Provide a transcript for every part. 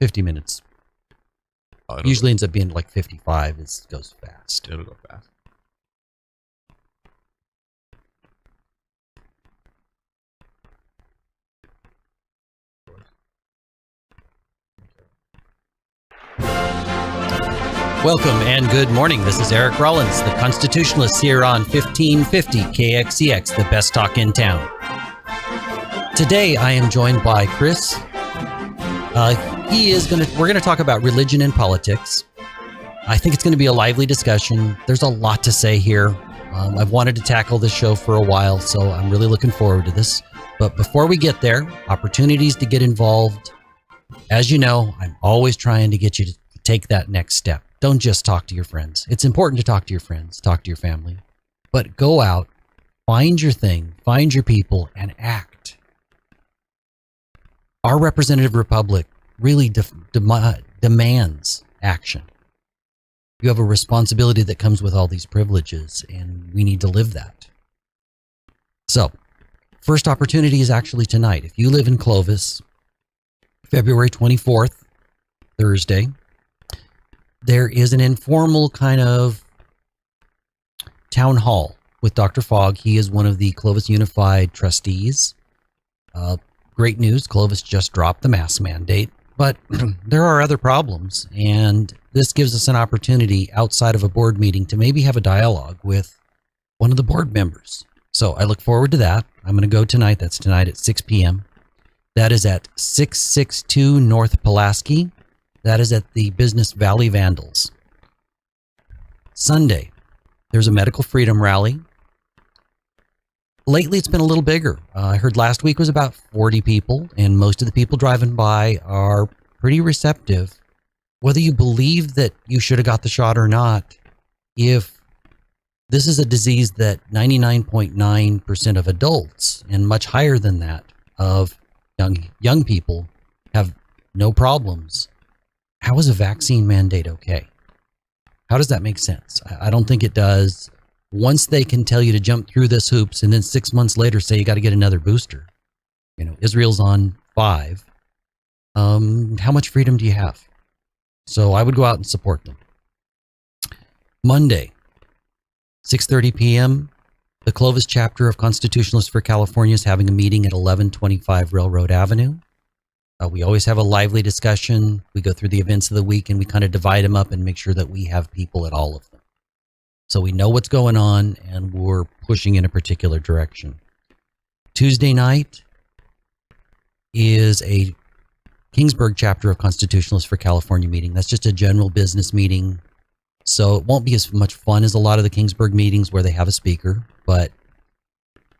50 minutes. Usually ends up being like 55. It goes fast. It'll go fast. Welcome and good morning. This is Eric Rollins, the Constitutionalist, here on 1550 KXEX, the best talk in town. Today I am joined by Chris. We're gonna talk about religion and politics. I think it's going to be a lively discussion. There's a lot to say here. I've wanted to tackle this show for a while, so I'm really looking forward to this. But before we get there, opportunities to get involved. As you know, I'm always trying to get you to take that next step. Don't just talk to your friends. It's important to talk to your friends, talk to your family, but go out, find your thing, find your people, and act. Our representative republic really demands action. You have a responsibility that comes with all these privileges, and we need to live that. So, first opportunity is actually tonight. If you live in Clovis, February 24th, Thursday, there is an informal kind of town hall with Dr. Fogg. He is one of the Clovis Unified trustees. Great news, Clovis just dropped the mask mandate, but there are other problems, and this gives us an opportunity outside of a board meeting to maybe have a dialogue with one of the board members. So I look forward to that. I'm going to go tonight. That's tonight at 6 p.m. That is at 662 North Pulaski. That is at the Business Valley Vandals. Sunday, there's a medical freedom rally. Lately, it's been a little bigger. I heard last week was about 40 people, and most of the people driving by are pretty receptive. Whether you believe that you should have got the shot or not, if this is a disease that 99.9% of adults, and much higher than that, of young people have no problems, how is a vaccine mandate okay? How does that make sense? I don't think it does. Once they can tell you to jump through this hoops and then 6 months later say you got to get another booster. You know, Israel's on 5. How much freedom do you have? So I would go out and support them. Monday, 6:30 p.m., the Clovis chapter of Constitutionalist for California is having a meeting at 1125 Railroad Avenue. We always have a lively discussion. We go through the events of the week and we kind of divide them up and make sure that we have people at all of them. So we know what's going on and we're pushing in a particular direction. Tuesday night is a Kingsburg chapter of Constitutionalist for California meeting. That's just a general business meeting. So it won't be as much fun as a lot of the Kingsburg meetings where they have a speaker, but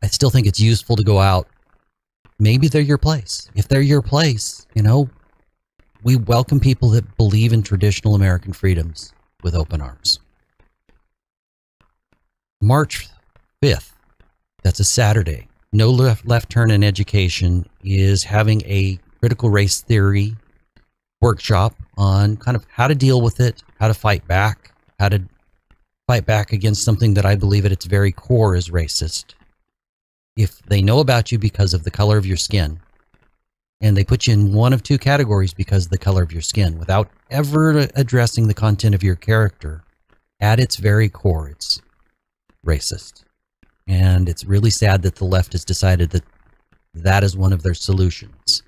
I still think it's useful to go out. Maybe they're your place. If they're your place, you know, we welcome people that believe in traditional American freedoms with open arms. March 5th, that's a Saturday, No Left Turn in Education is having a critical race theory workshop on kind of how to deal with it, how to fight back against something that I believe at its very core is racist. If they know about you because of the color of your skin, and they put you in one of two categories because of the color of your skin, without ever addressing the content of your character, at its very core, it's racist. And it's really sad that the left has decided that that is one of their solutions.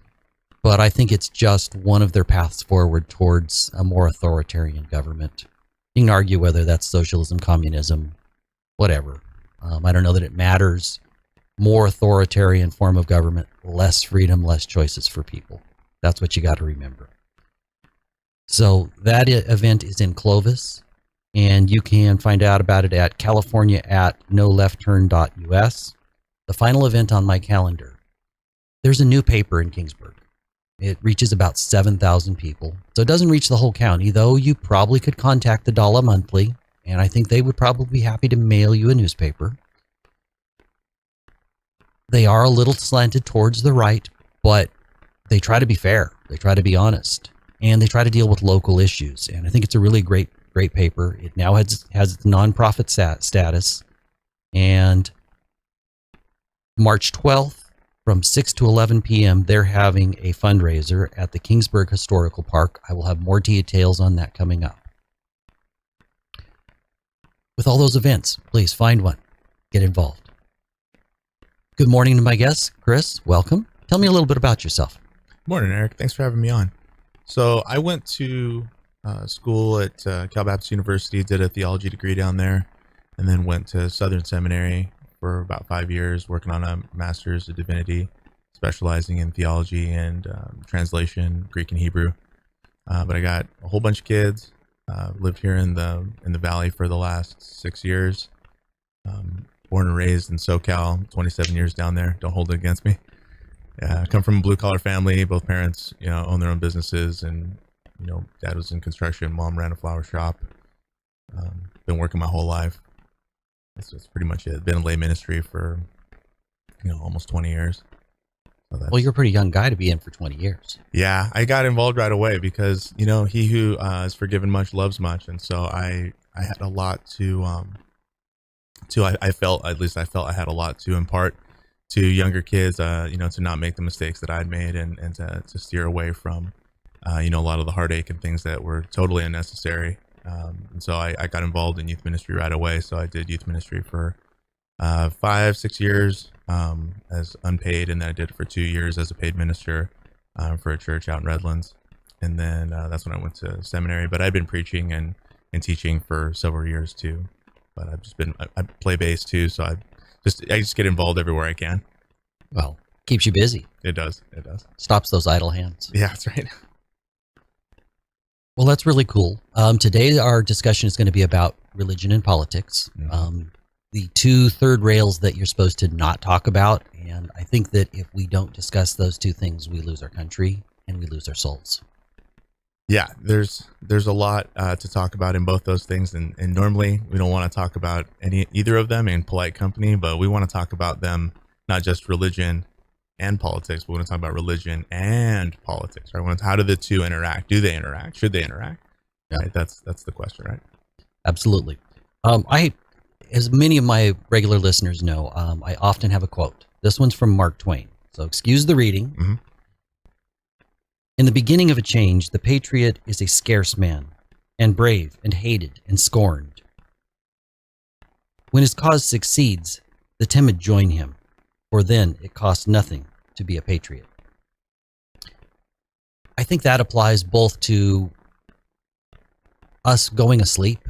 But I think it's just one of their paths forward towards a more authoritarian government. You can argue whether that's socialism, communism, whatever. I don't know that it matters. More authoritarian form of government, less freedom, less choices for people. That's what you got to remember. So that event is in Clovis, and you can find out about it at California at noleftturn.us. The final event on my calendar, there's a new paper in Kingsburg. It reaches about 7,000 people. So it doesn't reach the whole county, though you probably could contact the Dala Monthly, and I think they would probably be happy to mail you a newspaper. They are a little slanted towards the right, but they try to be fair. They try to be honest, and they try to deal with local issues. And I think it's a really great paper. It now has its nonprofit status. And March 12th, From 6 to 11 p.m., they're having a fundraiser at the Kingsburg Historical Park. I will have more details on that coming up. With all those events, please find one. Get involved. Good morning to my guests. Chris, welcome. Tell me a little bit about yourself. Morning, Eric. Thanks for having me on. So I went to school at Cal Baptist University, did a theology degree down there, and then went to Southern Seminary for about 5 years, working on a master's of divinity, specializing in theology and translation, Greek and Hebrew. But I got a whole bunch of kids. Lived here in the Valley for the last 6 years. Born and raised in SoCal, 27 years down there. Don't hold it against me. I come from a blue collar family. Both parents, own their own businesses, and dad was in construction. Mom ran a flower shop. Been working my whole life. That's pretty much it. Been in lay ministry for almost 20 years. So Well, you're a pretty young guy to be in for 20 years. Yeah, I got involved right away because he who is forgiven much loves much, and so I had a lot to I felt I had a lot to impart to younger kids, to not make the mistakes that I'd made, and to steer away from a lot of the heartache and things that were totally unnecessary. And so I got involved in youth ministry right away. So I did youth ministry for 5-6 years as unpaid, and then I did it for 2 years as a paid minister for a church out in Redlands. And then that's when I went to seminary. But I'd been preaching and teaching for several years too. But I play bass too, so I just get involved everywhere I can. Well, keeps you busy. It does. Stops those idle hands. Yeah, that's right. Well, that's really cool. Today, our discussion is going to be about religion and politics. Mm-hmm. The two third rails that you're supposed to not talk about. And I think that if we don't discuss those two things, we lose our country and we lose our souls. Yeah, there's a lot to talk about in both those things, and normally we don't want to talk about either of them in polite company, but we want to talk about them, not just religion and politics, but we want to talk about religion and politics, right? How do the two interact? Do they interact? Should they interact? Yeah. Right? That's the question, right? Absolutely. As many of my regular listeners know, I often have a quote. This one's from Mark Twain, so excuse the reading. Mm-hmm. In the beginning of a change, the patriot is a scarce man, and brave, and hated, and scorned. When his cause succeeds, the timid join him, for then it costs nothing to be a patriot. I think that applies both to us going asleep,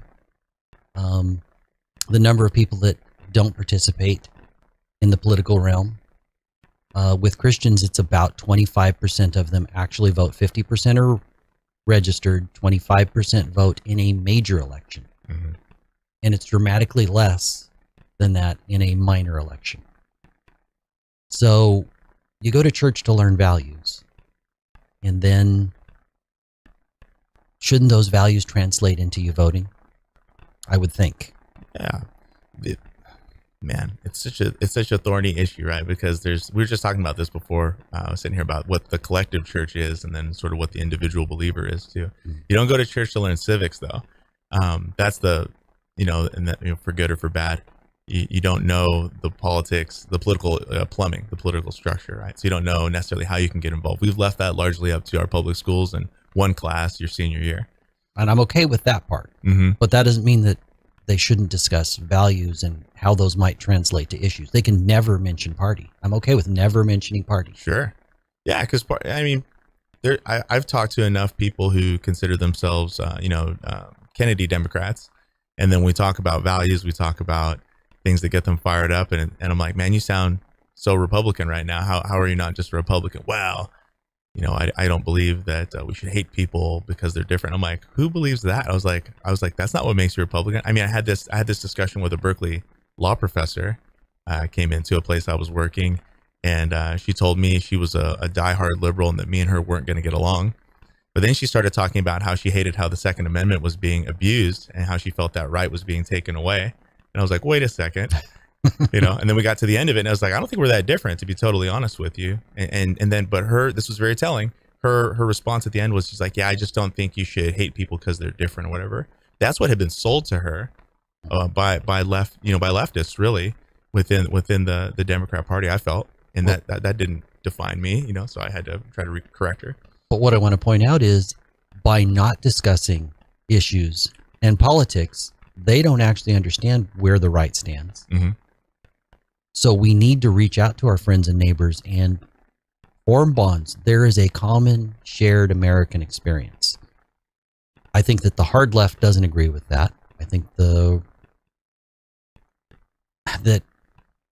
the number of people that don't participate in the political realm. With Christians, it's about 25% of them actually vote. 50% are registered, 25% vote in a major election. Mm-hmm. And it's dramatically less than that in a minor election. So you go to church to learn values. And then shouldn't those values translate into you voting? I would think. Yeah. Man, it's such a thorny issue, right? Because we were just talking about this before. I was sitting here about what the collective church is, and then sort of what the individual believer is too. Mm-hmm. You don't go to church to learn civics, though. That's the, and that, for good or for bad. You don't know the politics, the political plumbing, the political structure, right? So you don't know necessarily how you can get involved. We've left that largely up to our public schools and one class your senior year. And I'm okay with that part. Mm-hmm. But that doesn't mean that they shouldn't discuss values and how those might translate to issues. They can never mention party. I'm okay with never mentioning party. Sure. Yeah, because I've talked to enough people who consider themselves, Kennedy Democrats, and then we talk about values. We talk about things that get them fired up, and I'm like, man, you sound so Republican right now. How are you not just a Republican? Well, I don't believe that we should hate people because they're different. I'm like, who believes that? I was like, that's not what makes you Republican. I mean, I had this discussion with a Berkeley law professor. Came into a place I was working, and she told me she was a diehard liberal and that me and her weren't going to get along. But then she started talking about how she hated how the Second Amendment was being abused and how she felt that right was being taken away. And I was like, wait a second. And then we got to the end of it, and I was like, I don't think we're that different, to be totally honest with you. And then, but this was very telling. Her response at the end was, she's like, yeah, I just don't think you should hate people because they're different or whatever. That's what had been sold to her by leftists, really, within the Democrat Party, I felt. and Well, that didn't define me, you know. So I had to try to correct her. but what I want to point out is by not discussing issues and politics, they don't actually understand where the right stands. Mm-hmm. So we need to reach out to our friends and neighbors and form bonds. There is a common shared American experience. I think that the hard left doesn't agree with that. I think that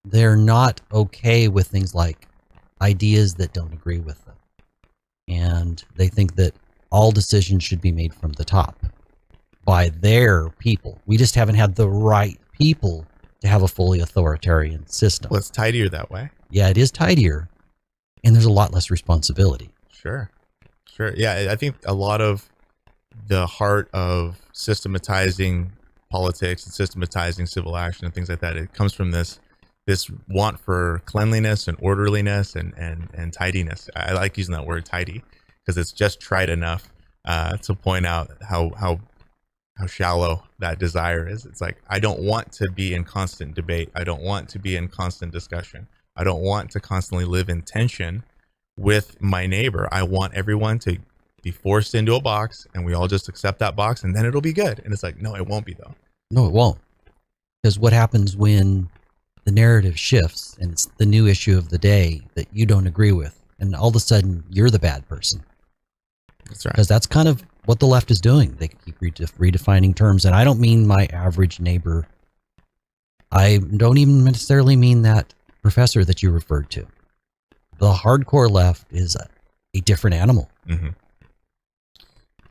they're not okay with things like ideas that don't agree with them. And they think that all decisions should be made from the top by their people. We just haven't had the right people to have a fully authoritarian system. Well, it's tidier that way. Yeah, it is tidier, and there's a lot less responsibility. Sure. Yeah, I think a lot of the heart of systematizing politics and systematizing civil action and things like that, it comes from this want for cleanliness and orderliness and tidiness. I like using that word tidy because it's just trite enough to point out how shallow that desire is. It's like, I don't want to be in constant debate. I don't want to be in constant discussion. I don't want to constantly live in tension with my neighbor. I want everyone to be forced into a box and we all just accept that box and then it'll be good. And it's like, no, it won't be though. No, it won't. Because what happens when the narrative shifts and it's the new issue of the day that you don't agree with, and all of a sudden you're the bad person? That's right. Because that's kind of what the left is doing. They keep redefining terms. And I don't mean my average neighbor. I don't even necessarily mean that professor that you referred to. The hardcore left is a different animal. Mm-hmm.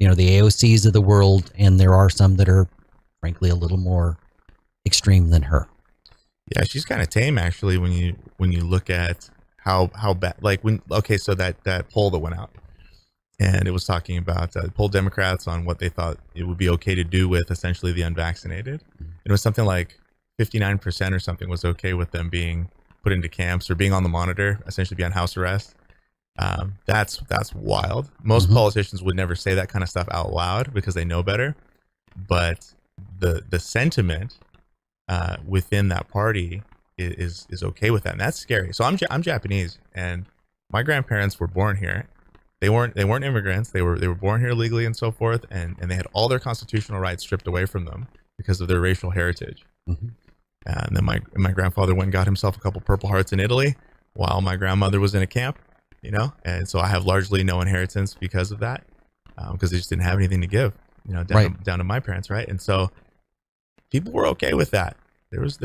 You know, the AOCs of the world, and there are some that are frankly a little more extreme than her. Yeah, she's kind of tame actually when you look at how bad, like so that poll that went out and it was talking about polled Democrats on what they thought it would be okay to do with essentially the unvaccinated. It was something like 59% or something was okay with them being put into camps or being on the monitor, essentially be on house arrest. That's wild. Most politicians would never say that kind of stuff out loud because they know better, but the sentiment within that party is okay with that, and that's scary. So I'm Japanese, and my grandparents were born here. They weren't immigrants. They were born here legally and so forth, and they had all their constitutional rights stripped away from them because of their racial heritage. Mm-hmm. And then my grandfather went and got himself a couple Purple Hearts in Italy while my grandmother was in a camp, you know, and so I have largely no inheritance because of that, because they just didn't have anything to give, you know, down to my parents, right? And so people were okay with that. There was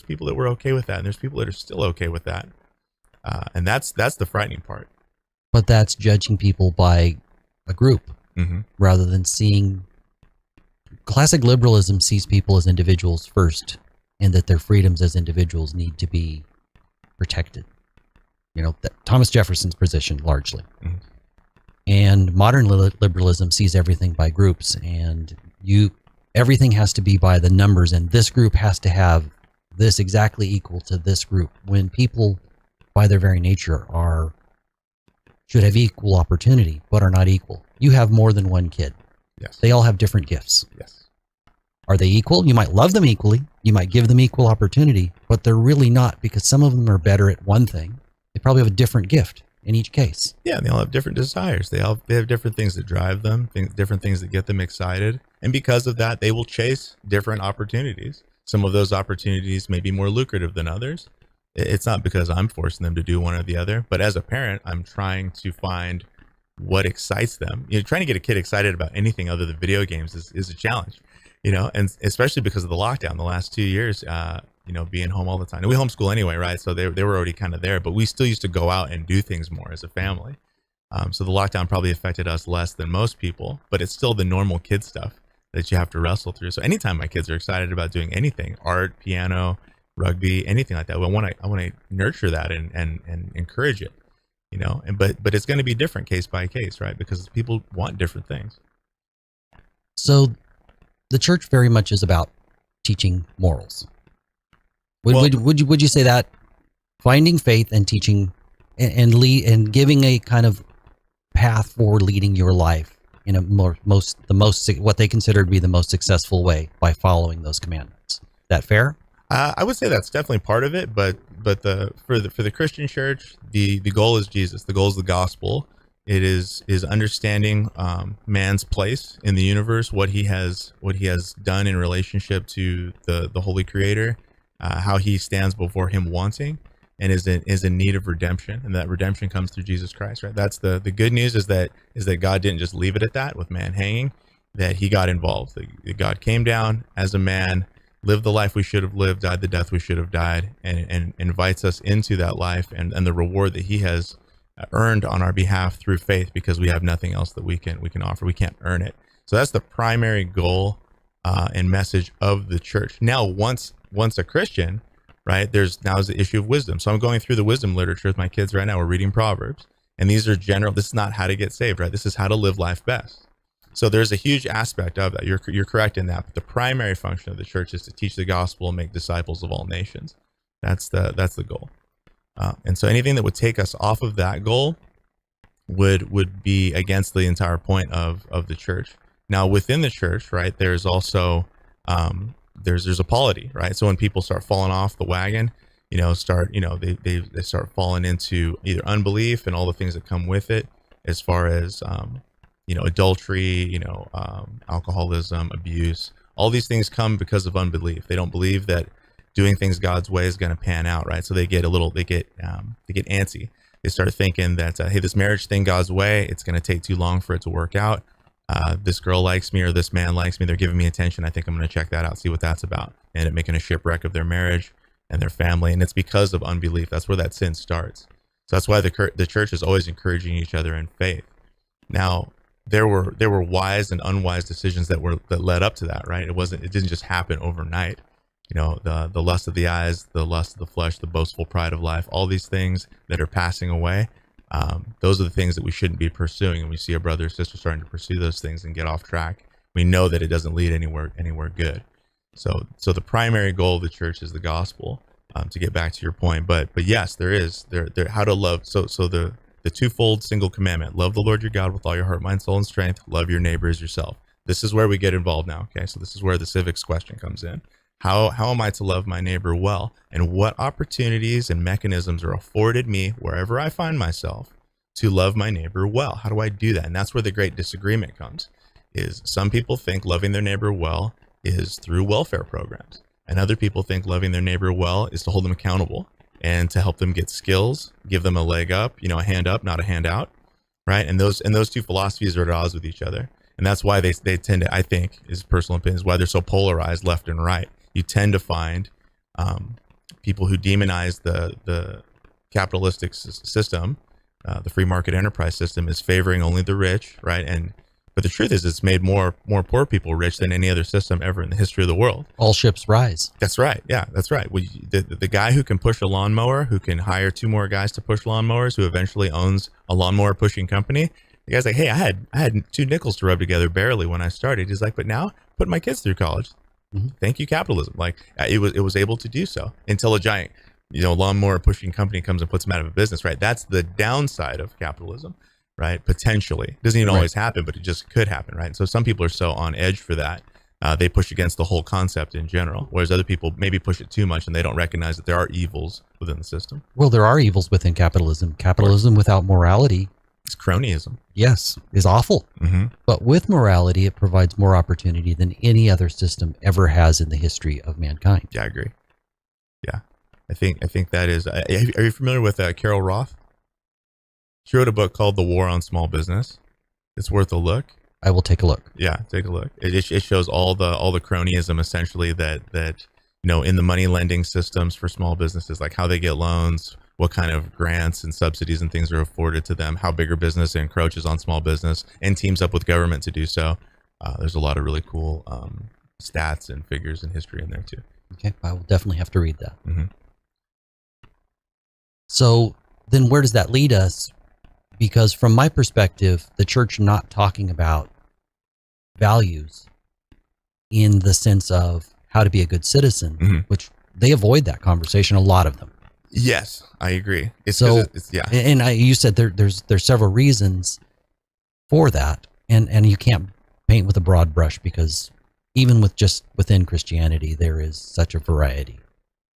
people that were okay with that, and there's people that are still okay with that, and that's the frightening part. But that's judging people by a group rather than seeing. Classic liberalism sees people as individuals first, and that their freedoms as individuals need to be protected. You know, Thomas Jefferson's position largely. Mm-hmm. And modern liberalism sees everything by groups, and everything has to be by the numbers, and this group has to have this exactly equal to this group, when people by their very nature should have equal opportunity but are not equal. You have more than one kid. Yes. They all have different gifts. Yes. Are they equal? You might love them equally. You might give them equal opportunity, but they're really not, because some of them are better at one thing. They probably have a different gift in each case. Yeah, they all have different desires. They have different things that drive them, different things that get them excited. And because of that, they will chase different opportunities. Some of those opportunities may be more lucrative than others. It's not because I'm forcing them to do one or the other, but as a parent, I'm trying to find what excites them. You know, trying to get a kid excited about anything other than video games is a challenge, you know, and especially because of the lockdown the last 2 years, you know, being home all the time. And we homeschool anyway, right? So they were already kind of there, but we still used to go out and do things more as a family. So the lockdown probably affected us less than most people, but it's still the normal kid stuff that you have to wrestle through. So anytime my kids are excited about doing anything, art, piano, rugby, anything like that, I want to nurture that and encourage it, you know. And but it's going to be different case by case, right? Because people want different things. So the church very much is about teaching morals. Would you say that finding faith and teaching and giving a kind of path for leading your life in a what they consider to be the most successful way by following those commandments? Is that fair? I would say that's definitely part of it, but for the Christian church, the goal is Jesus. The goal is the gospel. It is understanding man's place in the universe, what he has done in relationship to the Holy Creator, how he stands before Him wanting, and is in need of redemption, and that redemption comes through Jesus Christ. Right. That's the good news is that God didn't just leave it at that with man hanging, that He got involved. That God came down as a man, lived the life we should have lived, died the death we should have died, and invites us into that life and the reward that He has earned on our behalf through faith, because we have nothing else that we can offer. We can't earn it. So that's the primary goal and message of the church. Now, once a Christian, right, there's the issue of wisdom. So I'm going through the wisdom literature with my kids right now. We're reading Proverbs, and these are general. This is not how to get saved, right? This is how to live life best. So there's a huge aspect of that. You're correct in that. But the primary function of the church is to teach the gospel and make disciples of all nations. That's the goal. And so anything that would take us off of that goal would be against the entire point of the church. Now, within the church, right, there's also there's a polity, right? So when people start falling off the wagon, they start falling into either unbelief and all the things that come with it, as far as adultery, alcoholism, abuse. All these things come because of unbelief. They don't believe that doing things God's way is going to pan out, right? So they get antsy. They start thinking that, hey, this marriage thing God's way, it's going to take too long for it to work out. This girl likes me, or this man likes me. They're giving me attention. I think I'm going to check that out, see what that's about. And it making a shipwreck of their marriage and their family. And it's because of unbelief. That's where that sin starts. So that's why the church is always encouraging each other in faith. Now, there were wise and unwise decisions that led up to that, right? It didn't just happen overnight. The lust of the eyes, the lust of the flesh, the boastful pride of life, all these things that are passing away. Those are the things that we shouldn't be pursuing. And we see a brother or sister starting to pursue those things and get off track. We know that it doesn't lead anywhere good. So the primary goal of the church is the gospel. To get back to your point, but yes, there how to love. So the twofold single commandment: love the Lord your God with all your heart, mind, soul, and strength. Love your neighbor as yourself. This is where we get involved now. Okay, so this is where the civics question comes in. How am I to love my neighbor well? And what opportunities and mechanisms are afforded me wherever I find myself to love my neighbor well? How do I do that? And that's where the great disagreement comes. Is some people think loving their neighbor well is through welfare programs, and other people think loving their neighbor well is to hold them accountable and to help them get skills, give them a leg up, a hand up, not a hand out, right? And those two philosophies are at odds with each other. And that's why they tend to, I think, is personal opinion, is why they're so polarized left and right. You tend to find people who demonize the capitalistic system, the free market enterprise system, is favoring only the rich, right? But the truth is, it's made more poor people rich than any other system ever in the history of the world. All ships rise. That's right. Yeah, that's right. The guy who can push a lawnmower, who can hire 2 more guys to push lawnmowers, who eventually owns a lawnmower pushing company. The guy's like, hey, I had 2 nickels to rub together barely when I started. He's like, but now putting my kids through college. Mm-hmm. Thank you, capitalism. Like it was able to do so until a giant, lawnmower pushing company comes and puts them out of a business, right? That's the downside of capitalism, right? Potentially. It doesn't even always happen, but it just could happen, right? So some people are so on edge for that. They push against the whole concept in general, whereas other people maybe push it too much and they don't recognize that there are evils within the system. Well, there are evils within capitalism. Capitalism without morality, it's cronyism. Yes, is awful. Mm-hmm. But with morality, it provides more opportunity than any other system ever has in the history of mankind. Yeah, I agree. Yeah, I think that is. Are you familiar with Carol Roth? She wrote a book called The War on Small Business. It's worth a look. I will take a look. Yeah, take a look. It shows all the cronyism essentially that in the money lending systems for small businesses, like how they get loans, what kind of grants and subsidies and things are afforded to them, how bigger business encroaches on small business and teams up with government to do so. There's a lot of really cool stats and figures and history in there too. Okay, I will definitely have to read that. Mm-hmm. So then where does that lead us? Because from my perspective, the church not talking about values in the sense of how to be a good citizen, mm-hmm. which they avoid that conversation, a lot of them. Yes, I agree. You said there's several reasons for that, and you can't paint with a broad brush because even with just within Christianity, there is such a variety.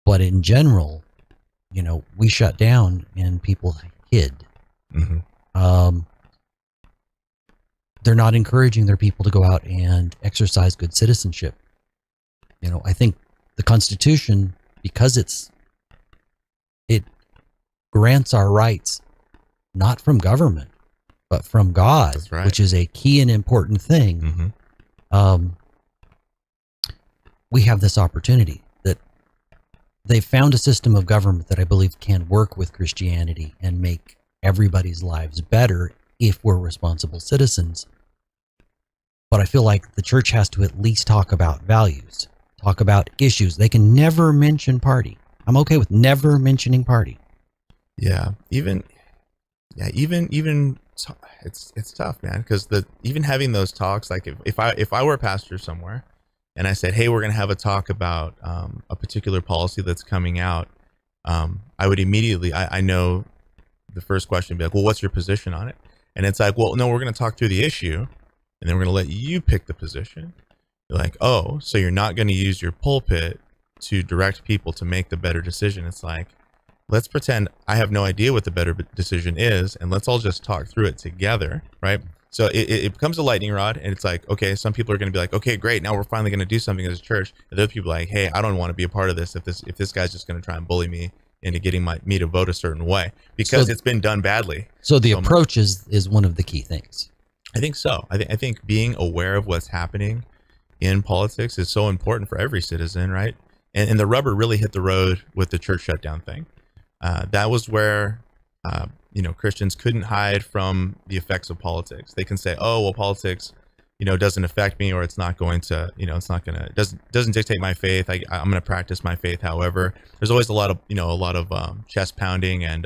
But in general, we shut down and people hid. Mm-hmm. They're not encouraging their people to go out and exercise good citizenship. I think the Constitution, because it grants our rights, not from government, but from God, That's right. which is a key and important thing. Mm-hmm. We have this opportunity that they've found a system of government that I believe can work with Christianity and make everybody's lives better if we're responsible citizens. But I feel like the church has to at least talk about values, talk about issues. They can never mention party. I'm okay with never mentioning party. Yeah, even it's tough, man, because even having those talks, like if I were a pastor somewhere and I said, hey, we're going to have a talk about a particular policy that's coming out, I would immediately, I know the first question would be like, well, what's your position on it? And it's like, well, no, we're going to talk through the issue and then we're going to let you pick the position. You're like, oh, so you're not going to use your pulpit to direct people to make the better decision. It's like, let's pretend I have no idea what the better decision is, and let's all just talk through it together, right? So it becomes a lightning rod, and it's like, okay, some people are going to be like, okay, great, now we're finally going to do something as a church. And other people are like, hey, I don't want to be a part of this if this guy's just going to try and bully me into getting me to vote a certain way because it's been done badly. So the approach is one of the key things. I think so. I think being aware of what's happening in politics is so important for every citizen, right? And the rubber really hit the road with the church shutdown thing. That was where, Christians couldn't hide from the effects of politics. They can say, oh, well, politics, doesn't affect me, or it's not going to, doesn't dictate my faith. I'm going to practice my faith. However, there's always a lot of chest pounding and,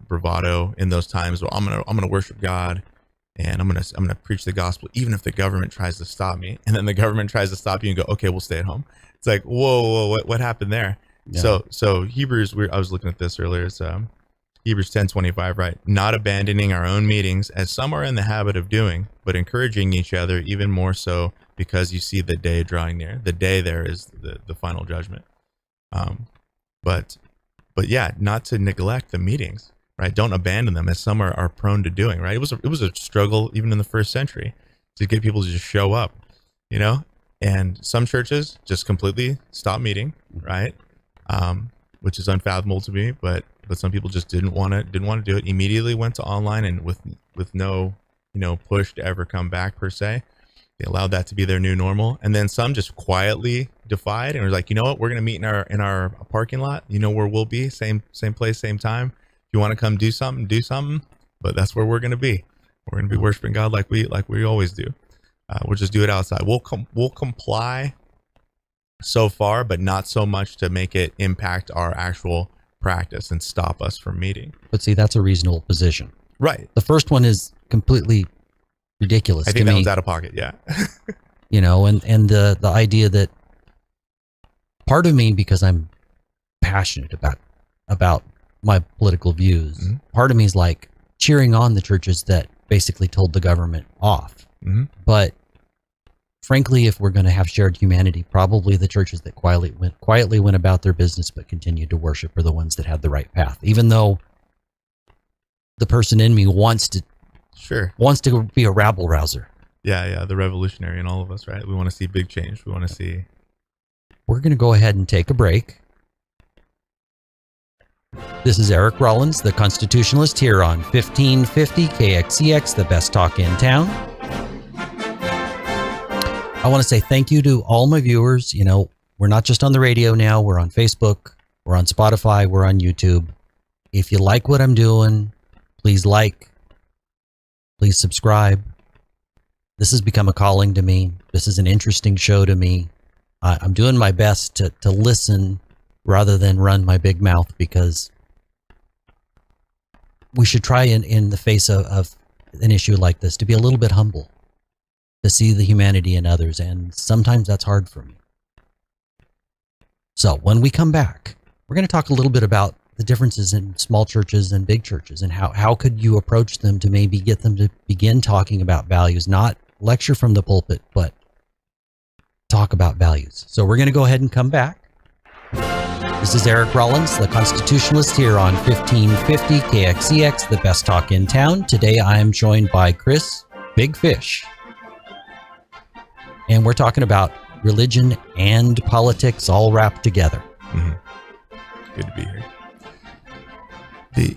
bravado in those times where I'm going to worship God and I'm going to preach the gospel, even if the government tries to stop me. And then the government tries to stop you and go, okay, we'll stay at home. It's like, whoa, what happened there? Yeah. So Hebrews, I was looking at this earlier. It's Hebrews 10:25, right? Not abandoning our own meetings as some are in the habit of doing, but encouraging each other even more so because you see the day drawing near. The day there is the final judgment. But yeah, not to neglect the meetings, right? Don't abandon them as some are prone to doing, right? It was a struggle even in the first century to get people to just show up, and some churches just completely stopped meeting, right? Which is unfathomable to me, but some people just didn't want to do it. Immediately went to online and with no push to ever come back per se. They allowed that to be their new normal, and then some just quietly defied and was like, you know what, we're gonna meet in our parking lot. Where we'll be, same place, same time. If you want to come do something, but that's where we're gonna be. We're gonna be worshiping God like we always do. We'll just do it outside. We'll comply so far, but not so much to make it impact our actual practice and stop us from meeting. But see, that's a reasonable position. Right. The first one is completely ridiculous. I think that one's out of pocket. Yeah. And the idea that part of me, because I'm passionate about my political views, mm-hmm. part of me is like cheering on the churches that basically told the government off. Mm-hmm. But frankly, if we're going to have shared humanity, probably the churches that quietly went about their business but continued to worship are the ones that had the right path. Even though the person in me wants to be a rabble rouser. Yeah, the revolutionary in all of us, right? We want to see big change. We want to see. We're going to go ahead and take a break. This is Eric Rollins, the Constitutionalist, here on 1550 KXEX, the best talk in town. I want to say thank you to all my viewers. We're not just on the radio now. We're on Facebook. We're on Spotify. We're on YouTube. If you like what I'm doing, please like. Please subscribe. This has become a calling to me. This is an interesting show to me. I'm doing my best to listen rather than run my big mouth, because we should try in the face of an issue like this to be a little bit humble, to see the humanity in others, and sometimes that's hard for me. So when we come back, we're going to talk a little bit about the differences in small churches and big churches, and how could you approach them to maybe get them to begin talking about values, not lecture from the pulpit, but talk about values. So we're going to go ahead and come back. This is Eric Rollins, the Constitutionalist, here on 1550 KXEX, the best talk in town. Today I am joined by Chris Big Fish. And we're talking about religion and politics all wrapped together. Mm-hmm. Good to be here.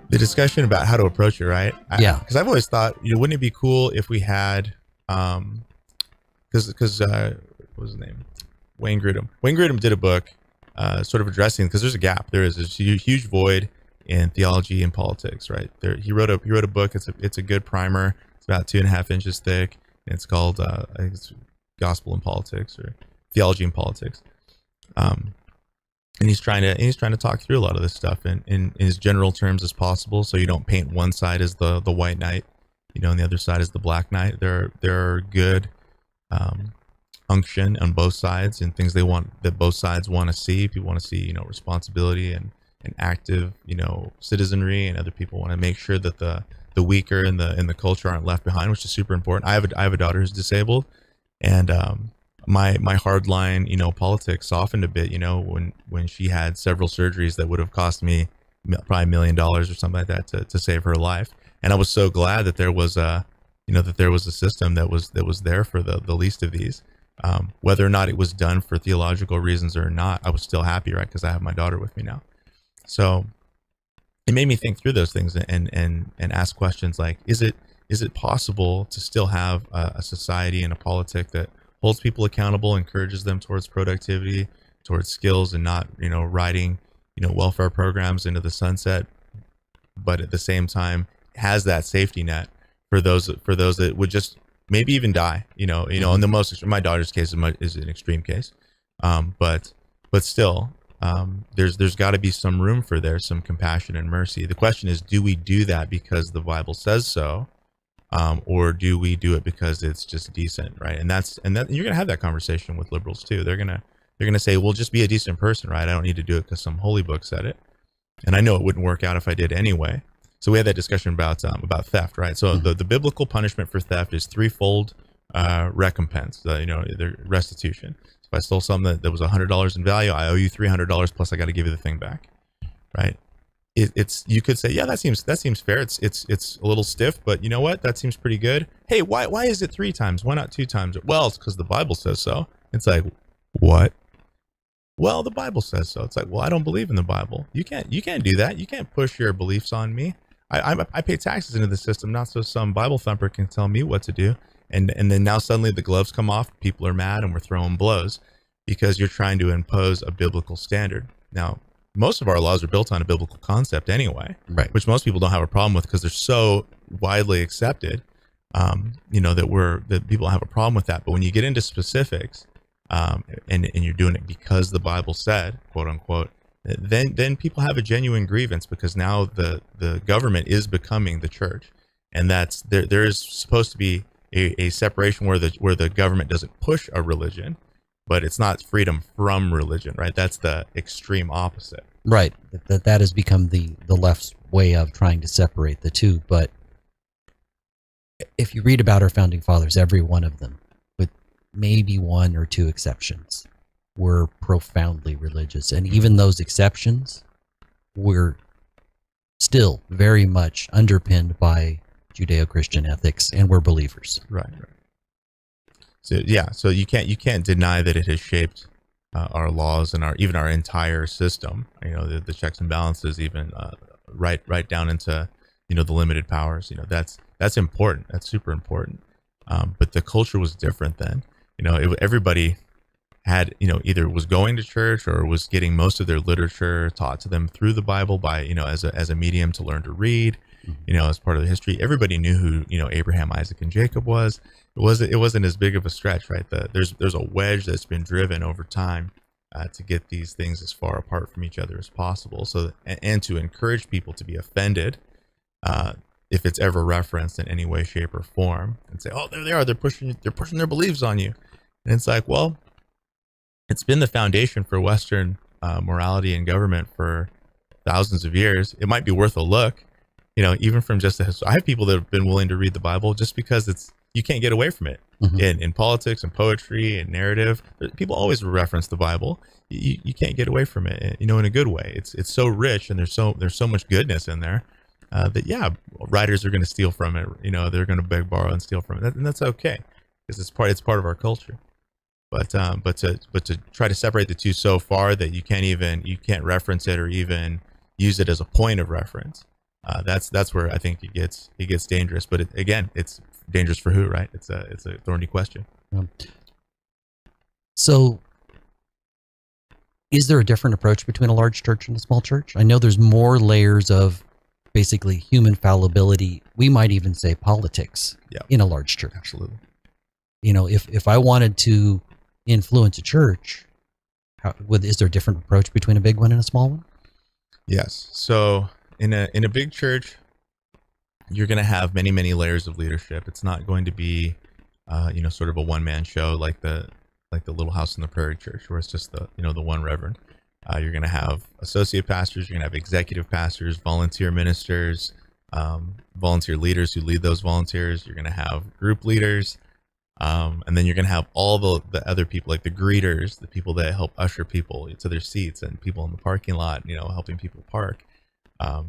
The discussion about how to approach it, right? Yeah. Because I've always thought, wouldn't it be cool if we had, because what was his name? Wayne Grudem. Wayne Grudem did a book sort of addressing, because there's a gap. There is this huge void in theology and politics, right? He wrote a book. It's a good primer. It's about 2.5 inches thick. And it's called I think it's Gospel in Politics or Theology in Politics. And he's trying to talk through a lot of this stuff in as general terms as possible, so you don't paint one side as the white knight, and the other side is the black knight. There are good unction on both sides and things that both sides want to see. People want to see, responsibility and active, citizenry, and other people want to make sure that the weaker in the culture aren't left behind, which is super important. I have a daughter who's disabled, and my hardline, politics softened a bit, when she had several surgeries that would have cost me probably $1 million or something like that to save her life. And I was so glad that there was a system that was there for the least of these. Whether or not it was done for theological reasons or not, I was still happy, right? Because I have my daughter with me now. So it made me think through those things and ask questions like, is it possible to still have a society and a politic that holds people accountable, encourages them towards productivity, towards skills, and not, riding, welfare programs into the sunset, but at the same time has that safety net for those that would just maybe even die, in the most, my daughter's case is an extreme case. But still, there's got to be some room for there, some compassion and mercy. The question is, do we do that because the Bible says so? Or do we do it because it's just decent, right? And that you're gonna have that conversation with liberals too. They're gonna say, "Well, just be a decent person, right? I don't need to do it because some holy book said it." And I know it wouldn't work out if I did anyway. So we had that discussion about theft, right? So the biblical punishment for theft is threefold recompense. The restitution. If I stole something that was $100 in value, I owe you $300 plus I got to give you the thing back, right? It's you could say, yeah, that seems fair. It's a little stiff, but you know what? That seems pretty good. Hey, why is it 3 times? Why not 2 times? Well, it's because the Bible says so. It's like, what? Well, the Bible says so. It's like, well, I don't believe in the Bible. You can't do that. You can't push your beliefs on me. I pay taxes into the system, not so some Bible thumper can tell me what to do. And then now suddenly the gloves come off. People are mad, and we're throwing blows because you're trying to impose a biblical standard. Now, most of our laws are built on a biblical concept anyway, right? Which most people don't have a problem with because they're so widely accepted, that people have a problem with that. But when you get into specifics, and you're doing it because the Bible said, quote unquote, then people have a genuine grievance because now the government is becoming the church, and that's there is supposed to be a separation where the government doesn't push a religion. But it's not freedom from religion, right? That's the extreme opposite. Right. That has become the left's way of trying to separate the two. But if you read about our founding fathers, every one of them, with maybe 1 or 2 exceptions, were profoundly religious. And even those exceptions were still very much underpinned by Judeo-Christian ethics and were believers. Right. So yeah, so you can't deny that it has shaped our laws and even our entire system. The checks and balances, even right down into the limited powers. That's important. That's super important. But the culture was different then. Everybody had either was going to church or was getting most of their literature taught to them through the Bible by as a medium to learn to read. As part of the history, everybody knew who Abraham, Isaac, and Jacob was. It wasn't as big of a stretch, right? There's a wedge that's been driven over time to get these things as far apart from each other as possible. So and to encourage people to be offended if it's ever referenced in any way, shape, or form, and say, "Oh, there they are. They're pushing their beliefs on you." And it's like, well, it's been the foundation for Western morality and government for thousands of years. It might be worth a look. Even from just I have people that have been willing to read the Bible just because it's, you can't get away from it. In politics and poetry and narrative, people always reference the Bible. You can't get away from it, in a good way. It's so rich, and there's so much goodness in there that writers are going to steal from it. They're going to beg, borrow, and steal from it, and that's okay, because it's part of our culture. But to try to separate the two so far that you can't reference it or even use it as a point of reference, that's where I think it gets dangerous. But again, it's dangerous for who, right? It's a thorny question. So, is there a different approach between a large church and a small church? I know there's more layers of basically human fallibility. We might even say politics in a large church. Absolutely. If I wanted to influence a church, is there a different approach between a big one and a small one? Yes. So in a big church, you're going to have many, many layers of leadership. It's not going to be, sort of a one-man show like the Little House on the Prairie Church, where it's just the one reverend. You're going to have associate pastors. You're going to have executive pastors, volunteer ministers, volunteer leaders who lead those volunteers. You're going to have group leaders. And then you're going to have all the other people, like the greeters, the people that help usher people to their seats, and people in the parking lot, helping people park,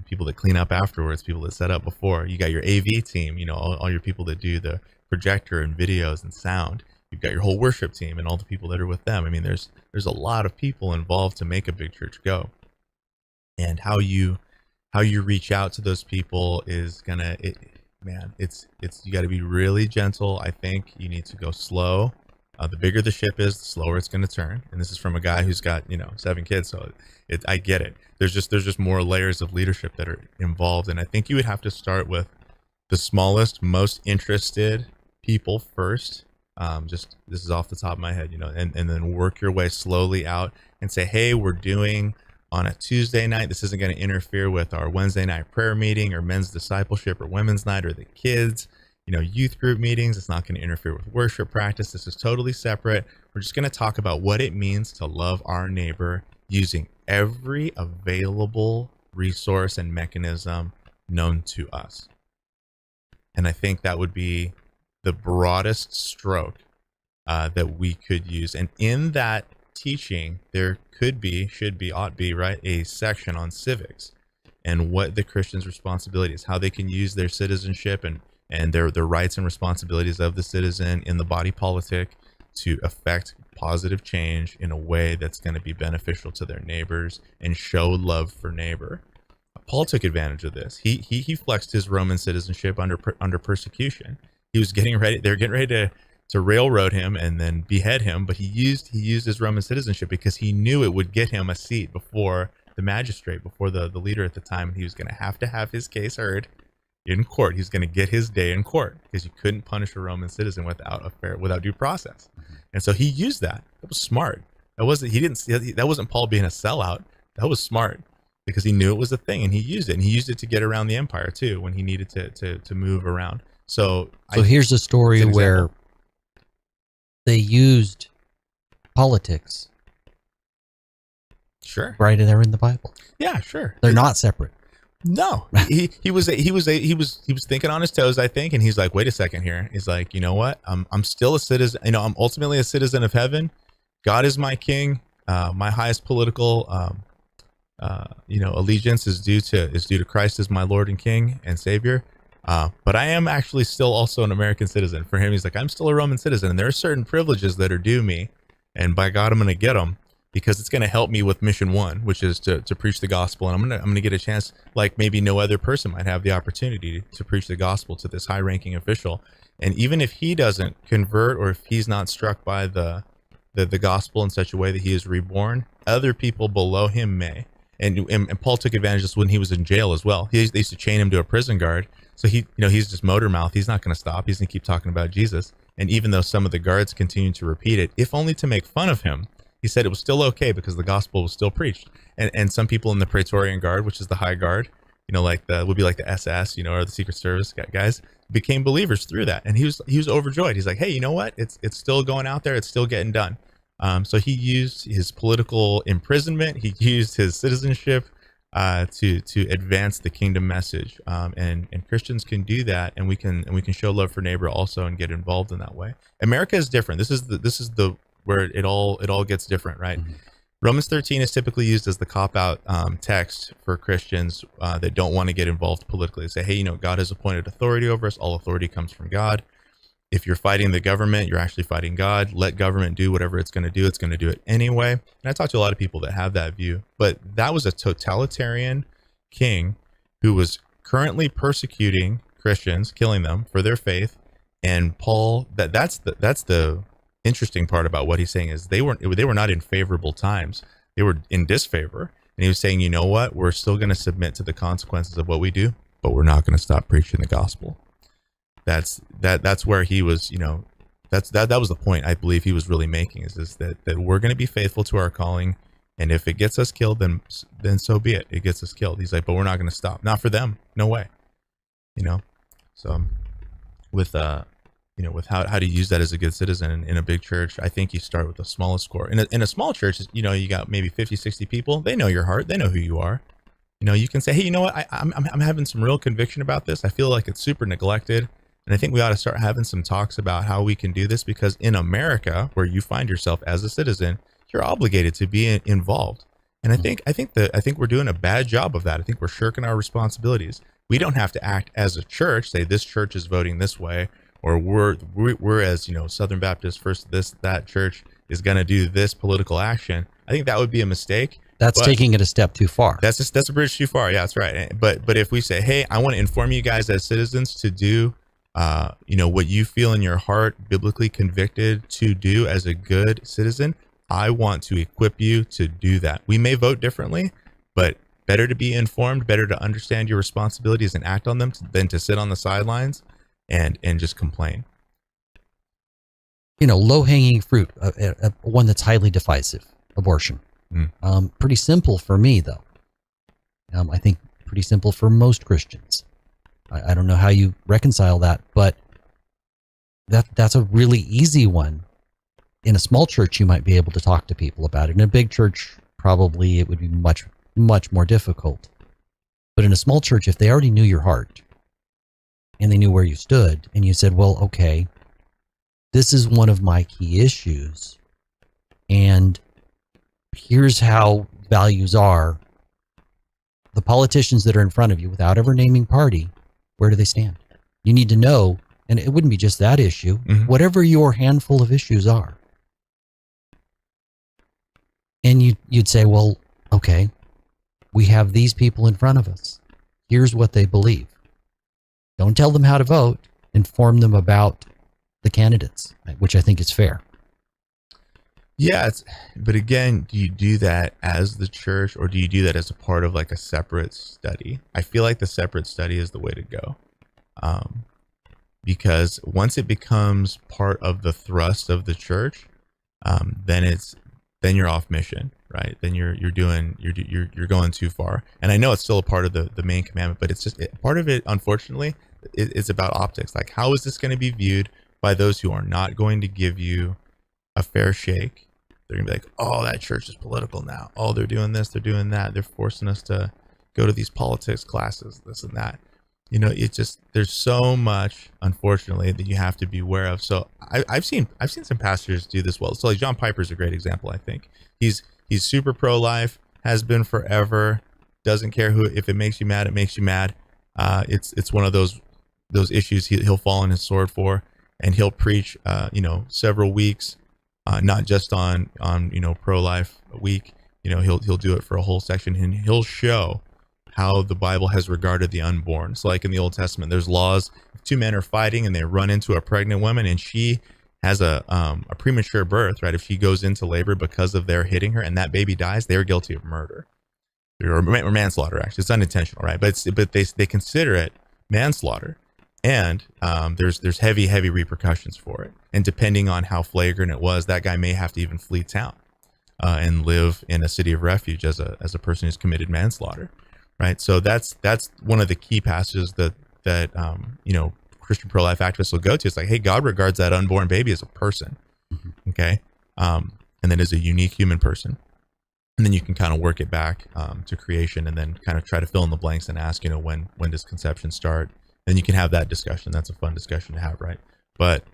people that clean up afterwards, people that set up before. You got your AV team, all your people that do the projector and videos and sound. You've got your whole worship team and all the people that are with them. I mean, there's a lot of people involved to make a big church go. And how you reach out to those people is you got to be really gentle. I think you need to go slow. The bigger the ship is, the slower it's going to turn. And this is from a guy who's got 7 kids, so I get it. There's just more layers of leadership that are involved, and I think you would have to start with the smallest, most interested people first. This is off the top of my head, and then work your way slowly out and say, hey, we're doing on a Tuesday night. This isn't going to interfere with our Wednesday night prayer meeting or men's discipleship or women's night or the kids, youth group meetings. It's not going to interfere with worship practice. This is totally separate. We're just going to talk about what it means to love our neighbor using every available resource and mechanism known to us. And I think that would be the broadest stroke that we could use. And in that teaching, there could be, should be, ought be, right, a section on civics and what the Christian's responsibility is, how they can use their citizenship and their rights and responsibilities of the citizen in the body politic to affect positive change in a way that's going to be beneficial to their neighbors and show love for neighbor. Paul took advantage of this. He flexed his Roman citizenship under persecution. He was getting ready. They're getting ready to railroad him and then behead him. But he used his Roman citizenship because he knew it would get him a seat before the magistrate, before the leader at the time. He was going to have his case heard in court. He's going to get his day in court because you couldn't punish a Roman citizen without due process. And so he used that. That was smart. That wasn't Paul being a sellout. That was smart because he knew it was a thing and he used it. And he used it to get around the empire too when he needed to move around. So here's a story where they used politics. Sure. Right there in the Bible. Yeah, sure. They're not separate. No, he was thinking on his toes, I think, and he's like, wait a second here. He's like, you know what? I'm still a citizen. I'm ultimately a citizen of heaven. God is my king. My highest political, allegiance is due to Christ as my Lord and King and Savior. But I am actually still also an American citizen. For him, he's like, I'm still a Roman citizen, and there are certain privileges that are due me, and by God, I'm going to get them. Because it's going to help me with mission one, which is to preach the gospel. And I'm going to get a chance, like maybe no other person might have the opportunity to preach the gospel to this high ranking official. And even if he doesn't convert, or if he's not struck by the gospel in such a way that he is reborn, other people below him may. And Paul took advantage of this when he was in jail as well. They used to chain him to a prison guard. So he's just motor mouth. He's not going to stop. He's going to keep talking about Jesus. And even though some of the guards continued to repeat it, if only to make fun of him, he said it was still okay because the gospel was still preached. And some people in the Praetorian Guard, which is the high guard, would be like the SS, or the Secret Service guys, became believers through that. And he was overjoyed. He's like, hey, you know what? It's still going out there. It's still getting done. So he used his political imprisonment. He used his citizenship to advance the kingdom message, and Christians can do that, and we can show love for neighbor also and get involved in that way. America is different. This is the where it all gets different, right? Mm-hmm. Romans 13 is typically used as the cop-out text for Christians that don't want to get involved politically. They say, hey, God has appointed authority over us. All authority comes from God. If you're fighting the government, you're actually fighting God. Let government do whatever it's going to do. It's going to do it anyway. And I talk to a lot of people that have that view. But that was a totalitarian king who was currently persecuting Christians, killing them for their faith. And Paul, that's the interesting part about what he's saying is they were not in favorable times. They were in disfavor. And he was saying, you know what? We're still going to submit to the consequences of what we do, but we're not going to stop preaching the gospel. That's where he was, that was the point I believe he was really making is that we're going to be faithful to our calling. And if it gets us killed, then so be it. It gets us killed. He's like, but we're not going to stop. Not for them. No way. So with how to use that as a good citizen in a big church, I think you start with the smallest core. In a small church, you got maybe 50, 60 people. They know your heart. They know who you are. You can say, hey, you know what? I'm having some real conviction about this. I feel like it's super neglected. And I think we ought to start having some talks about how we can do this, because in America, where you find yourself as a citizen, you're obligated to be involved. And I think we're doing a bad job of that. I think we're shirking our responsibilities. We don't have to act as a church, say this church is voting this way, or we're as Southern Baptist First that church is going to do this political action. I think that would be a mistake. That's taking it a step too far. That's a bridge too far. Yeah, that's right. But if we say, hey, I want to inform you guys as citizens to do what you feel in your heart, biblically convicted to do as a good citizen, I want to equip you to do that. We may vote differently, but better to be informed, better to understand your responsibilities and act on them than to sit on the sidelines and just complain. Low-hanging fruit, one that's highly divisive, abortion. Pretty simple for me, though. I think pretty simple for most Christians. I don't know how you reconcile that, but that's a really easy one. In a small church, you might be able to talk to people about it. In a big church, probably it would be much, much more difficult. But in a small church, if they already knew your heart and they knew where you stood, and you said, well, okay, this is one of my key issues, and here's how values are. The politicians that are in front of you, without ever naming party, where do they stand? You need to know, and it wouldn't be just that issue, whatever your handful of issues are. And you'd say, well, okay, we have these people in front of us. Here's what they believe. Don't tell them how to vote. Inform them about the candidates, which I think is fair. Yeah, but again, do you do that as the church, or do you do that as a part of like a separate study? I feel like the separate study is the way to go, because once it becomes part of the thrust of the church, then you're off mission, right? Then you're going too far. And I know it's still a part of the main commandment, but it's just part of it. Unfortunately, it's about optics. Like, how is this going to be viewed by those who are not going to give you a fair shake? They're gonna be like, oh, that church is political now. Oh, they're doing this, they're doing that. They're forcing us to go to these politics classes, this and that. It's just, there's so much, unfortunately, that you have to be aware of. So I've seen some pastors do this well. So like John Piper's a great example. I think he's super pro-life, has been forever, doesn't care if it makes you mad, it makes you mad. It's one of those issues he'll fall on his sword for, and he'll preach several weeks. Not just on pro-life week, he'll do it for a whole section, and he'll show how the Bible has regarded the unborn. So like in the Old Testament, there's laws. If two men are fighting and they run into a pregnant woman and she has a premature birth, right? If she goes into labor because of their hitting her and that baby dies, they're guilty of murder or manslaughter. Actually, it's unintentional, right? But they consider it manslaughter. And there's heavy repercussions for it. And depending on how flagrant it was, that guy may have to even flee town and live in a city of refuge as a person who's committed manslaughter, right? So that's one of the key passages that Christian pro-life activists will go to. It's like, hey, God regards that unborn baby as a person, okay, and then as a unique human person. and then you can kind of work it back to creation, and then kind of try to fill in the blanks and ask, when does conception start? Then you can have that discussion. That's a fun discussion to have, right? But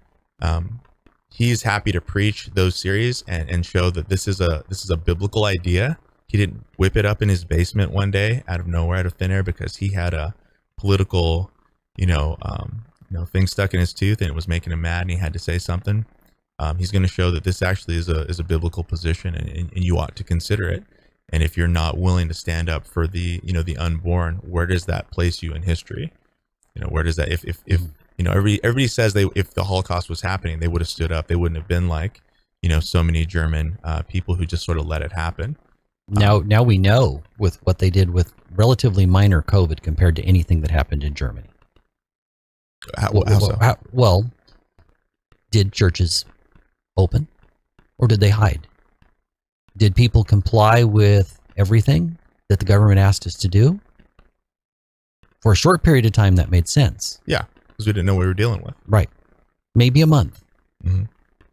he's happy to preach those series and show that this is a biblical idea. He didn't whip it up in his basement one day out of nowhere, out of thin air, because he had a political, thing stuck in his tooth and it was making him mad, and he had to say something. He's going to show that this actually is a biblical position, and you ought to consider it. And if you're not willing to stand up for the unborn, where does that place you in history? Where does that, if everybody says if the Holocaust was happening, they would have stood up. They wouldn't have been like, so many German people who just sort of let it happen. Now we know with what they did with relatively minor COVID compared to anything that happened in Germany. How so? Well, did churches open or did they hide? Did people comply with everything that the government asked us to do? For a short period of time, that made sense. Yeah, because we didn't know what we were dealing with. Right. Maybe a month. Mm-hmm.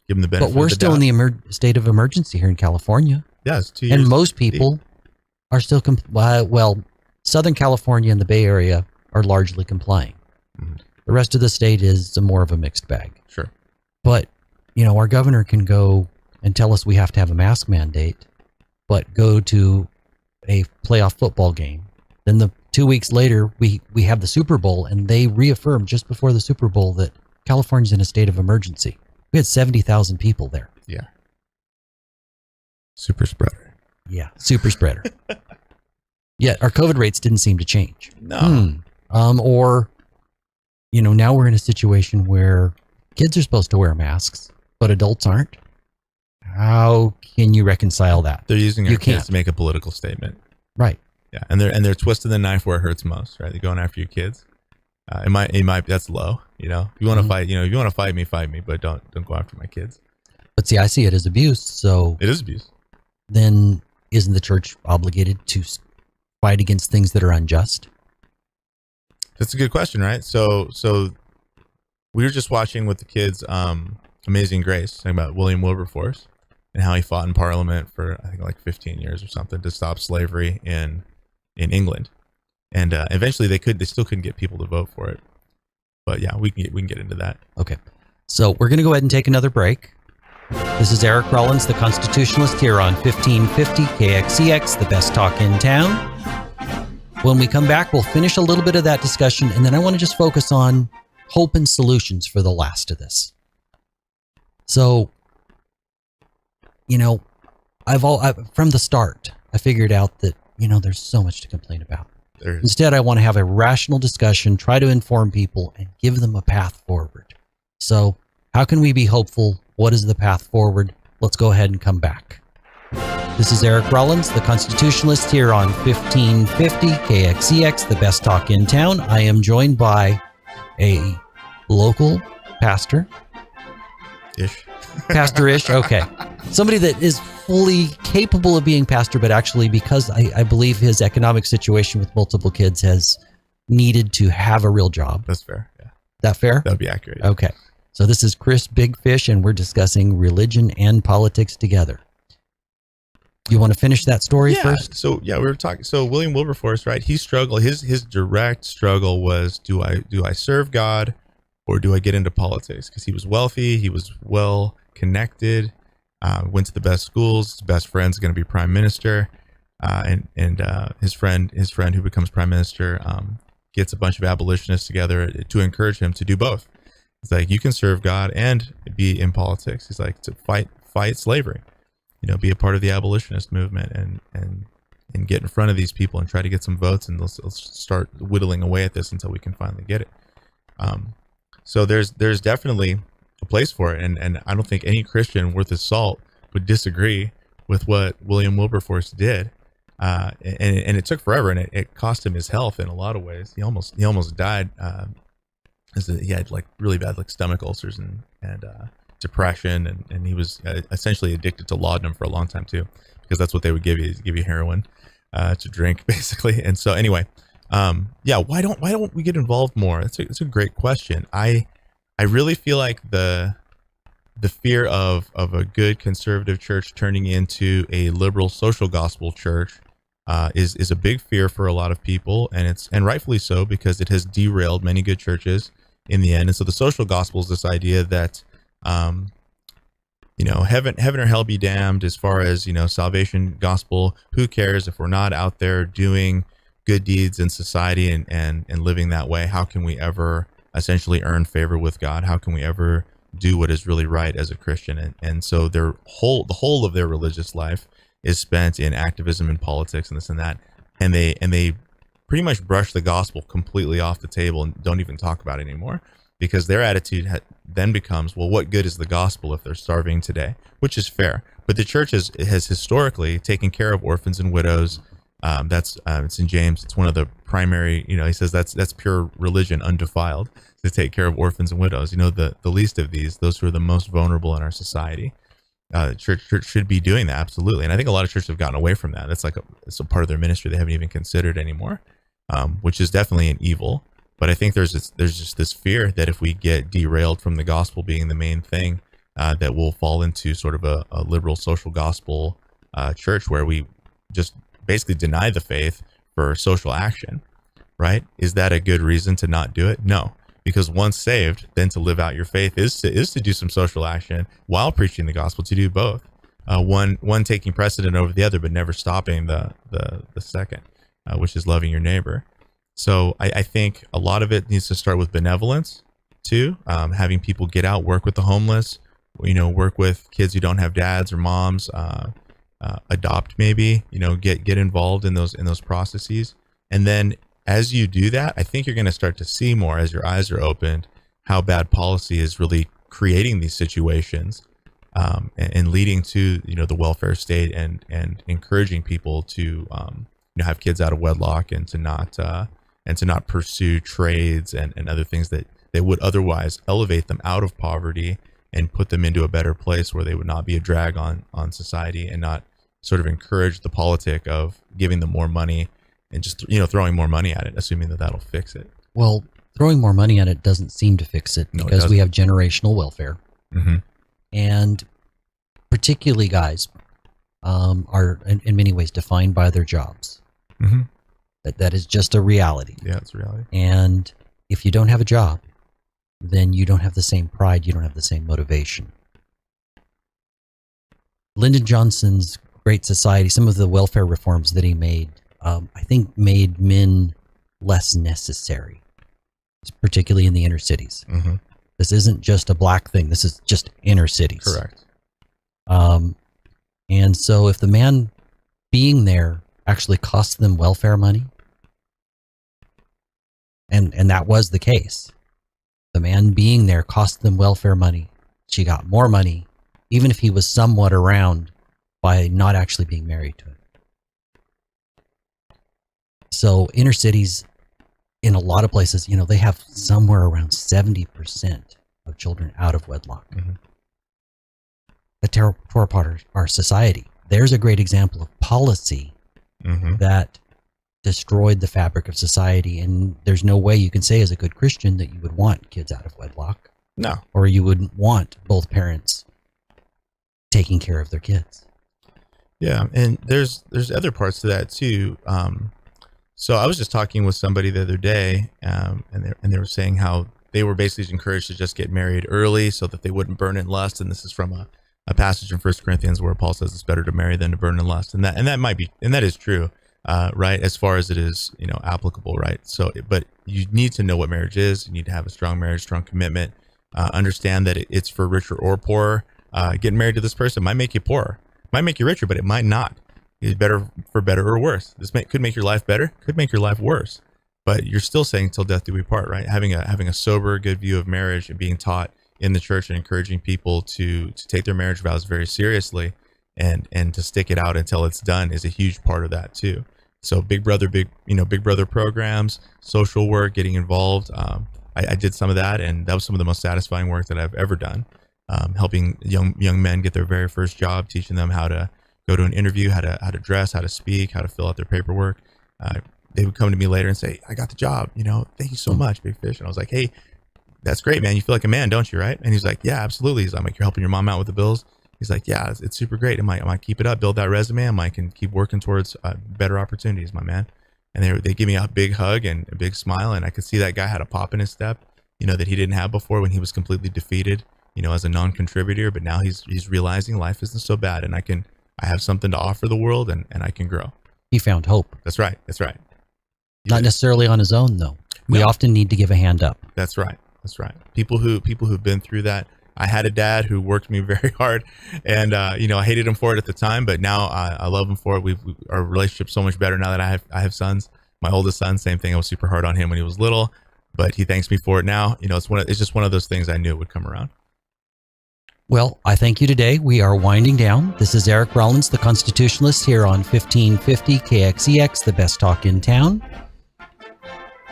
Give them the benefit. But we're of the still doubt. in the state of emergency here in California. Yeah, it's 2 years. And most people are still, Southern California and the Bay Area are largely complying. Mm-hmm. The rest of the state is more of a mixed bag. Sure. But, our governor can go and tell us we have to have a mask mandate, but go to a playoff football game. Then 2 weeks later, we have the Super Bowl, and they reaffirmed just before the Super Bowl that California's in a state of emergency. We had 70,000 people there. Yeah. Super spreader. Yeah, super spreader. Yet our COVID rates didn't seem to change. No. Now we're in a situation where kids are supposed to wear masks, but adults aren't. How can you reconcile that? They're using our You kids can't. to make a political statement. Right. Yeah, and they're twisting the knife where it hurts most, right? They're going after your kids. It might that's low. If you want to fight, if you want to fight me, but don't go after my kids. But see, I see it as abuse. So It is abuse. then isn't the church obligated to fight against things that are unjust? That's a good question, right? So we were just watching with the kids Amazing Grace, talking about William Wilberforce and how he fought in Parliament for I think like 15 years or something to stop slavery in England, and eventually they still couldn't get people to vote for it. But yeah, we can get into that. Okay. So we're going to go ahead and take another break. This is Eric Rollins, the Constitutionalist, here on 1550 KXCX, the best talk in town. When we come back, we'll finish a little bit of that discussion, and then I want to just focus on hope and solutions for the last of this. So, from the start, I figured out that, there's so much to complain about. Instead, I want to have a rational discussion, try to inform people, and give them a path forward. So, how can we be hopeful? What is the path forward? Let's go ahead and come back. This is Eric Rollins, the Constitutionalist, here on 1550 KXCX, the best talk in town. I am joined by a local pastor. Pastor-ish, okay. Somebody that is fully capable of being pastor, but actually because I believe his economic situation with multiple kids has needed to have a real job. That's fair. Yeah. That fair? That would be accurate. Okay. So this is Chris Big Fish, and we're discussing religion and politics together. You want to finish that story first? So we were talking. So William Wilberforce, right? He struggled. His direct struggle was: do I serve God, or do I get into politics? Because he was wealthy, he was well connected, went to the best schools. His best friend's going to be prime minister, and his friend who becomes prime minister gets a bunch of abolitionists together to encourage him to do both. He's like, you can serve God and be in politics. He's like, to fight slavery, be a part of the abolitionist movement and get in front of these people and try to get some votes, and let's start whittling away at this until we can finally get it. So there's definitely a place for it, and I don't think any Christian worth his salt would disagree with what William Wilberforce did. And it took forever, and it cost him his health in a lot of ways. He almost died. He had like really bad like stomach ulcers and depression, and he was essentially addicted to laudanum for a long time too, because that's what they would give you heroin to drink basically. And so anyway, why don't we get involved more? It's a great question. I really feel like the the fear of a good conservative church turning into a liberal social gospel church is a big fear for a lot of people, and rightfully so, because it has derailed many good churches in the end. And so the social gospel is this idea that heaven or hell be damned, as far as salvation gospel. Who cares if we're not out there doing good deeds in society and living that way? How can we ever essentially earn favor with God? How can we ever do what is really right as a Christian? And so the whole of their religious life is spent in activism and politics and this and that, and they pretty much brush the gospel completely off the table and don't even talk about it anymore, because their attitude then becomes, well, what good is the gospel if they're starving today? Which is fair, but the church has historically taken care of orphans and widows. It's in James. It's one of the primary, he says that's pure religion undefiled, to take care of orphans and widows, the least of these, those who are the most vulnerable in our society. Church should be doing that, absolutely. And I think a lot of churches have gotten away from that. It's a part of their ministry they haven't even considered anymore, which is definitely an evil. But I think there's just this fear that if we get derailed from the gospel being the main thing, that we'll fall into sort of a liberal social gospel church where we just basically deny the faith for social action, right? Is that a good reason to not do it? No, because once saved, then to live out your faith is to do some social action while preaching the gospel, to do both. One taking precedent over the other, but never stopping the second, which is loving your neighbor. So I think a lot of it needs to start with benevolence too, having people get out, work with the homeless, work with kids who don't have dads or moms, adopt maybe, get involved in those processes. And then as you do that, I think you're going to start to see more, as your eyes are opened, how bad policy is really creating these situations, and leading to the welfare state and encouraging people to have kids out of wedlock and to not pursue trades and other things that they would otherwise elevate them out of poverty and put them into a better place where they would not be a drag on society, and not sort of encourage the politic of giving them more money and just throwing more money at it, assuming that that'll fix it. Well, throwing more money at it doesn't seem to fix it, because we have generational welfare. Mm-hmm. And particularly guys are in many ways defined by their jobs. Mm-hmm. That is just a reality. Yeah, it's a reality. And if you don't have a job, then you don't have the same pride, you don't have the same motivation. Lyndon Johnson's Great Society, some of the welfare reforms that he made, I think made men less necessary, particularly in the inner cities. Mm-hmm. This isn't just a black thing. This is just inner cities. Correct. And so if the man being there actually cost them welfare money, and that was the case, the man being there cost them welfare money. She got more money, even if he was somewhat around, by not actually being married to him. So inner cities, in a lot of places, they have somewhere around 70% of children out of wedlock. Mm-hmm. That tear apart our society. There's a great example of policy mm-hmm. that destroyed the fabric of society, and there's no way you can say as a good Christian that you would want kids out of wedlock. No. Or you wouldn't want both parents taking care of their kids. Yeah, and there's other parts to that too. So I was just talking with somebody the other day, and they were saying how they were basically encouraged to just get married early so that they wouldn't burn in lust. And this is from a passage in 1 Corinthians where Paul says it's better to marry than to burn in lust, and that might be, and that is true, right? As far as it is, applicable, right? So, but you need to know what marriage is. You need to have a strong marriage, strong commitment. Understand that it's for richer or poorer. Getting married to this person might make you poorer, might make you richer, but it might not. It's better for better or worse. Could make your life better, could make your life worse. But you're still saying till death do we part, right? Having a sober, good view of marriage and being taught in the church and encouraging people to take their marriage vows very seriously and to stick it out until it's done is a huge part of that too. So big brother programs, social work, getting involved. I did some of that, and that was some of the most satisfying work that I've ever done. Helping young men get their very first job, teaching them how to go to an interview, how to dress, how to speak, how to fill out their paperwork. They would come to me later and say, "I got the job. Thank you so much, Big Fish." And I was like, "Hey, that's great, man. You feel like a man, don't you? Right? And he's like, yeah, absolutely. I'm like, you're helping your mom out with the bills. He's like, yeah, it's super great. I might keep it up, build that resume. I might can keep working towards better opportunities, my man. And they give me a big hug and a big smile. And I could see that guy had a pop in his step, that he didn't have before when he was completely defeated, as a non-contributor. But now he's realizing life isn't so bad, and I have something to offer the world, and I can grow. He found hope. That's right. That's right. Not necessarily on his own, though. We often need to give a hand up. That's right. That's right. People who've been through that. I had a dad who worked me very hard, and I hated him for it at the time, but now I love him for it. Our relationship's so much better now that I have sons. My oldest son, same thing. I was super hard on him when he was little, but he thanks me for it now. It's just one of those things I knew would come around. Well, I thank you today. We are winding down. This is Eric Rollins, the Constitutionalist, here on 1550 KXEX, the best talk in town.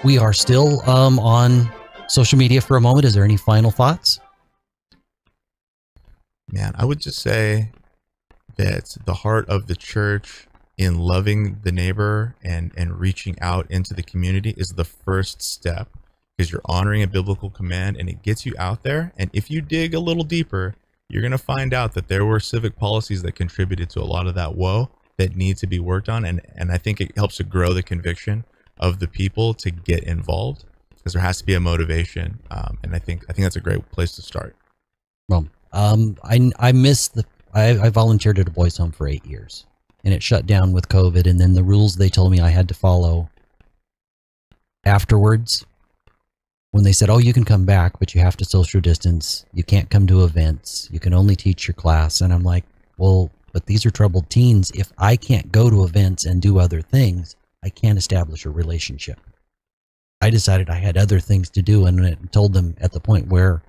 We are still on social media for a moment. Is there any final thoughts? Man, I would just say that the heart of the church in loving the neighbor and reaching out into the community is the first step, because you're honoring a biblical command, and it gets you out there. And if you dig a little deeper, you're going to find out that there were civic policies that contributed to a lot of that woe that need to be worked on. And I think it helps to grow the conviction of the people to get involved, because there has to be a motivation. And I think that's a great place to start. Well, I miss I volunteered at a boys' home for 8 years, and it shut down with COVID. And then the rules they told me I had to follow afterwards, when they said, oh, you can come back, but you have to social distance. You can't come to events. You can only teach your class. And I'm like, well, but these are troubled teens. If I can't go to events and do other things, I can't establish a relationship. I decided I had other things to do, and it told them at the point where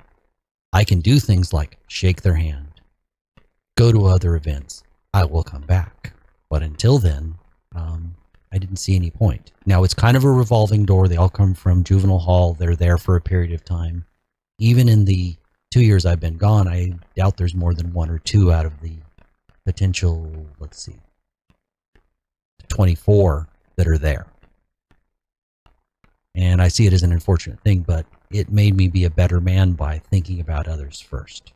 I can do things like shake their hand, go to other events, I will come back. But until then, I didn't see any point. Now, it's kind of a revolving door. They all come from juvenile hall. They're there for a period of time. Even in the 2 years I've been gone, I doubt there's more than 1 or 2 out of the potential, 24 that are there. And I see it as an unfortunate thing, but it made me be a better man by thinking about others first.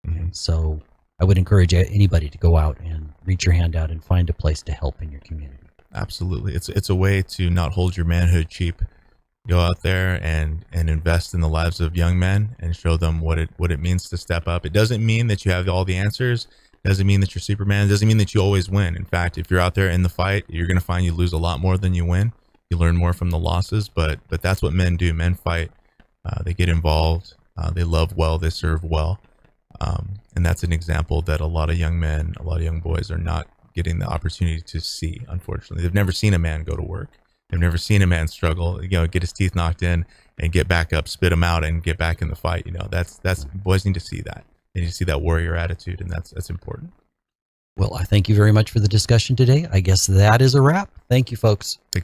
Mm-hmm. So I would encourage anybody to go out and reach your hand out and find a place to help in your community. Absolutely. It's a way to not hold your manhood cheap. Go out there and invest in the lives of young men and show them what it means to step up. It doesn't mean that you have all the answers. It doesn't mean that you're Superman. It doesn't mean that you always win. In fact, if you're out there in the fight, you're going to find you lose a lot more than you win. You learn more from the losses, but that's what men do. Men fight. They get involved. They love well. They serve well. And that's an example that a lot of young men, a lot of young boys are not getting the opportunity to see. Unfortunately, they've never seen a man go to work. They've never seen a man struggle, get his teeth knocked in and get back up, spit them out, and get back in the fight. That's boys need to see that. They need to see that warrior attitude, and that's important. Well, I thank you very much for the discussion today. I guess that is a wrap. Thank you, folks.